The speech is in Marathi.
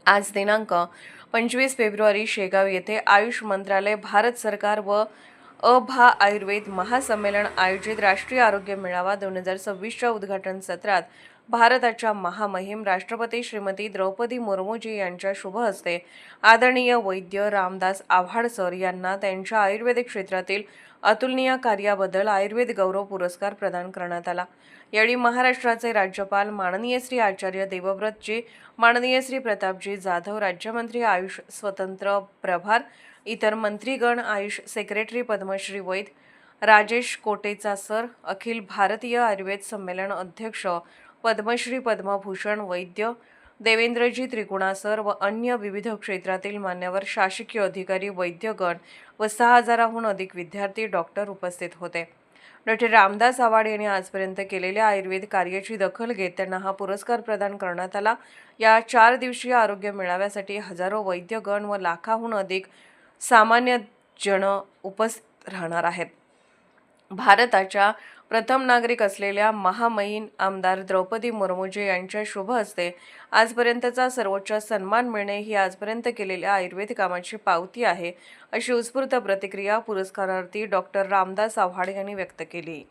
आज दिनांक 25 फेब्रुवारी शेगाव येथे आयुष मंत्रालय, भारत सरकार व अभा आयुर्वेद महासंमेलन आयोजित राष्ट्रीय आरोग्य मेळावा 2026च्या उद्घाटन सत्रात भारताच्या महामहिम राष्ट्रपती श्रीमती द्रौपदी मुर्मूजी यांच्या शुभ हस्ते आदरणीय वैद्य रामदास आव्हाड सर यांना त्यांच्या आयुर्वेदिक क्षेत्रातील अतुलनीय कार्याबद्दल आयुर्वेद गौरव पुरस्कार प्रदान करण्यात आला। यावेळी महाराष्ट्राचे राज्यपाल माननीय श्री आचार्य देवव्रतजी, माननीय श्री प्रतापजी जाधव, राज्यमंत्री आयुष स्वतंत्र प्रभार, इतर मंत्रीगण, आयुष सेक्रेटरी पद्मश्री वैद, राजेश कोटेचा सर, अखिल भारतीय आयुर्वेद संमेलन अध्यक्ष पद्मश्री पद्मभूषण वैद्य देवेंद्रजी त्रिगुणा सर व अन्य विविध क्षेत्रातील मान्यवर शासकीय अधिकारी, वैद्यगण व 6000हून अधिक विद्यार्थी, डॉक्टर उपस्थित होते। डॉक्टर रामदास आव्हाड यांनी आजपर्यंत केलेल्या आयुर्वेद कार्याची दखल घेत त्यांना हा पुरस्कार प्रदान करण्यात आला। या 4 दिवसीय आरोग्य मेळाव्यासाठी हजारो वैद्यगण व लाखाहून अधिक सामान्य जन उपस्थित राहणार आहेत। भारताच्या प्रथम नागरिक असलेल्या महामहिम आमदार द्रौपदी मुर्मूजी यांच्या शुभ हस्ते आजपर्यंतचा सर्वोच्च सन्मान मिळणे ही आजपर्यंत केलेल्या आयुर्वेद कामाची पावती आहे, अशी उत्स्फूर्त प्रतिक्रिया पुरस्कारार्थी डॉक्टर रामदास आव्हाड यांनी व्यक्त केली।